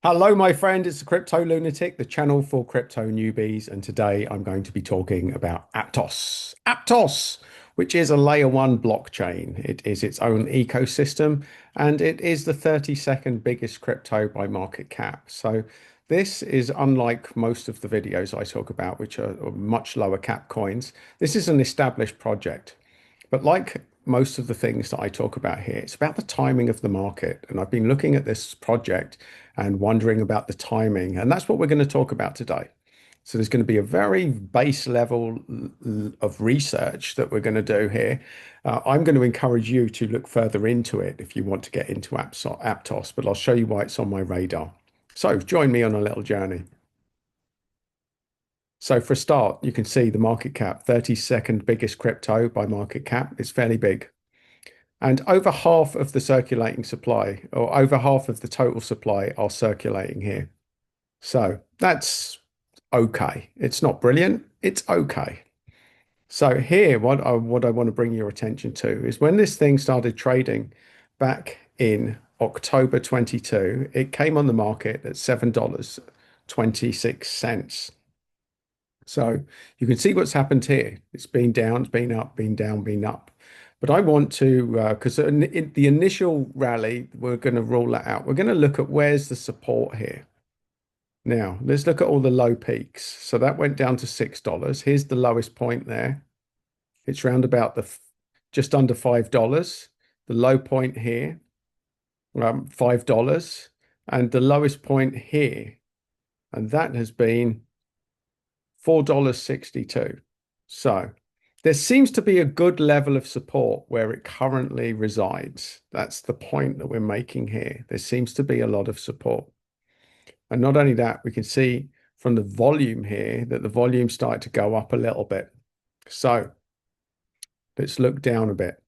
Hello, my friend. It's the Crypto Lunatic, the channel for crypto newbies. And today I'm going to be talking about Aptos. Aptos, which is a layer one blockchain. It is its own ecosystem and it is the 32nd biggest crypto by market cap. So this is unlike most of the videos I talk about, which are much lower cap coins. This is an established project. But like most of the things that I talk about here, it's about the timing of the market. And I've been looking at this project and wondering about the timing. And that's what we're going to talk about today. So there's going to be a very base level of research that we're going to do here. I'm going to encourage you to look further into it if you want to get into Aptos, but I'll show you why it's on my radar. So join me on a little journey. So for a start, you can see the market cap, 32nd biggest crypto by market cap. It's fairly big. And over half of the circulating supply, or over half of the total supply, are circulating here. So that's okay. It's not brilliant. It's okay. So here, what I want to bring your attention to is when this thing started trading back in October 22, it came on the market at $7.26. So you can see what's happened here. It's been down, it's been up, been down, been up. But I want to, because in the initial rally, we're going to rule that out. We're going to look at where's the support here. Now, let's look at all the low peaks. So that went down to $6. Here's the lowest point there. It's round about just under $5. The low point here, $5. And the lowest point here, and that has been $4.62. So there seems to be a good level of support where it currently resides. That's the point that we're making here. There seems to be a lot of support. And not only that, we can see from the volume here that the volume started to go up a little bit. So let's look down a bit.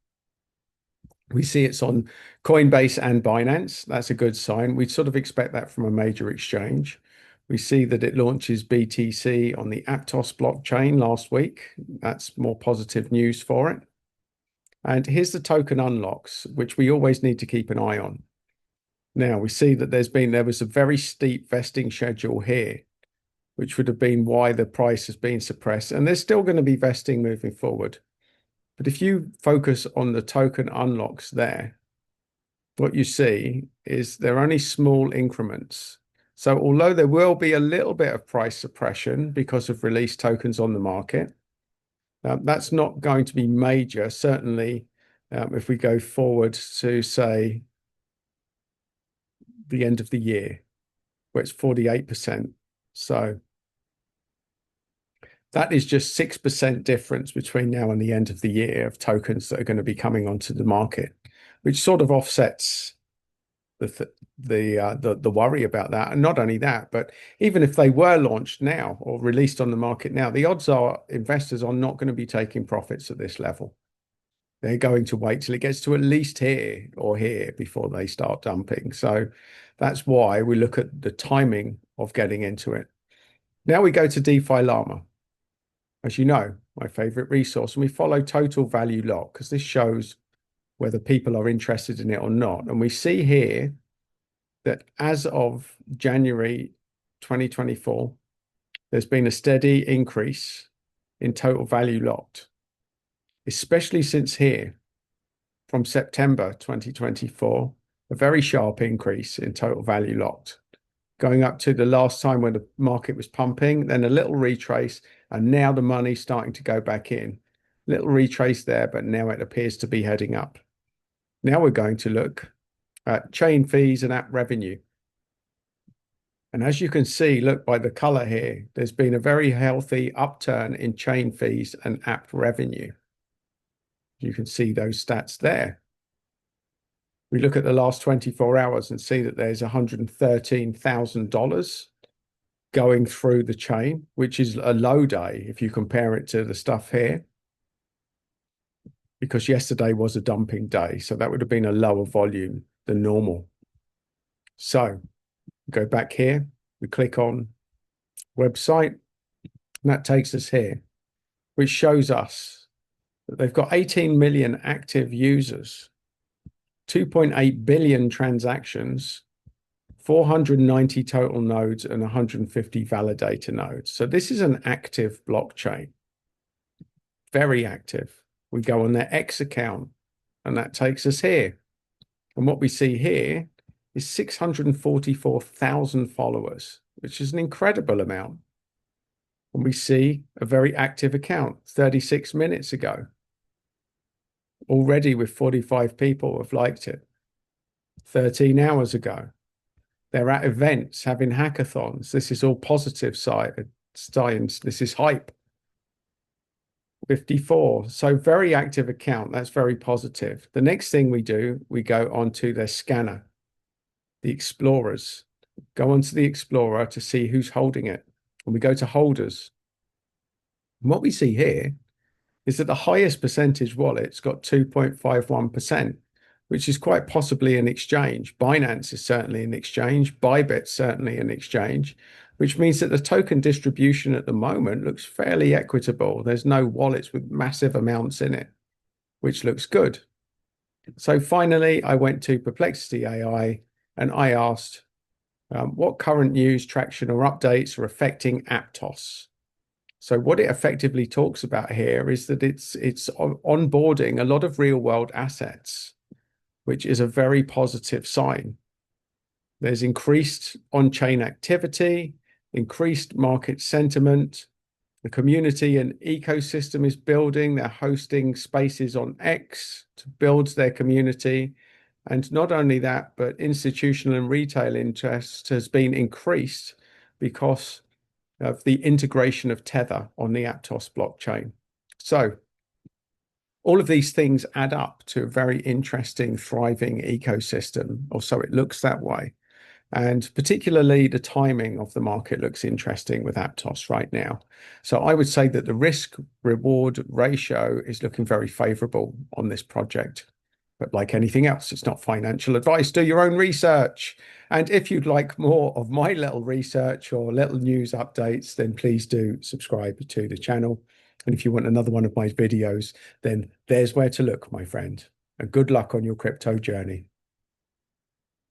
We see it's on Coinbase and Binance. That's a good sign. We sort of expect that from a major exchange. We see that it launches BTC on the Aptos blockchain last week. That's more positive news for it. And here's the token unlocks, which we always need to keep an eye on. Now we see that there was a very steep vesting schedule here, which would have been why the price has been suppressed. And there's still going to be vesting moving forward. But if you focus on the token unlocks there, what you see is they're only small increments. So although there will be a little bit of price suppression because of released tokens on the market, that's not going to be major. Certainly, if we go forward to, say, the end of the year, where it's 48%. So that is just 6% difference between now and the end of the year of tokens that are going to be coming onto the market, which sort of offsets the worry about that. And not only that, but even if they were launched now or released on the market now, the odds are investors are not going to be taking profits at this level. They're going to wait till it gets to at least here or here before they start dumping. So that's why we look at the timing of getting into it. Now we go to DeFi Llama. As you know, my favorite resource, and we follow total value lock because this shows whether people are interested in it or not. And we see here that as of January 2024, there's been a steady increase in total value locked, especially since here from September 2024, a very sharp increase in total value locked, going up to the last time when the market was pumping, then a little retrace, and now the money's starting to go back in. Little retrace there, but now it appears to be heading up. Now we're going to look at chain fees and app revenue. And as you can see, look by the color here, there's been a very healthy upturn in chain fees and app revenue. You can see those stats there. We look at the last 24 hours and see that there's $113,000 going through the chain, which is a low day if you compare it to the stuff here, because yesterday was a dumping day. So that would have been a lower volume than normal. So go back here, we click on website, and that takes us here, which shows us that they've got 18 million active users, 2.8 billion transactions, 490 total nodes and 150 validator nodes. So this is an active blockchain, very active. We go on their X account, and that takes us here. And what we see here is 644,000 followers, which is an incredible amount. And we see a very active account 36 minutes ago. Already with 45 people have liked it. 13 hours ago. They're at events, having hackathons. This is all positive science. This is hype. 54. So very active account. That's very positive. The next thing we do, we go onto their scanner, the explorers. Go onto the explorer to see who's holding it. And we go to holders. And what we see here is that the highest percentage wallet's got 2.51%, which is quite possibly an exchange. Binance is certainly an exchange. Bybit's certainly an exchange, which means that the token distribution at the moment looks fairly equitable. There's no wallets with massive amounts in it, which looks good. So finally, I went to Perplexity AI and I asked, what current news, traction, or updates are affecting Aptos? So what it effectively talks about here is that it's onboarding a lot of real world assets, which is a very positive sign. There's increased on-chain activity, increased market sentiment. The community and ecosystem is building. They're hosting spaces on X to build their community. And not only that, but institutional and retail interest has been increased because of the integration of Tether on the Aptos blockchain. So all of these things add up to a very interesting, thriving ecosystem, or so it looks that way. And particularly the timing of the market looks interesting with Aptos right now. So I would say that the risk reward ratio is looking very favorable on this project. But like anything else, it's not financial advice. Do your own research. And if you'd like more of my little research or little news updates, then please do subscribe to the channel. And if you want another one of my videos, then there's where to look, my friend. And good luck on your crypto journey.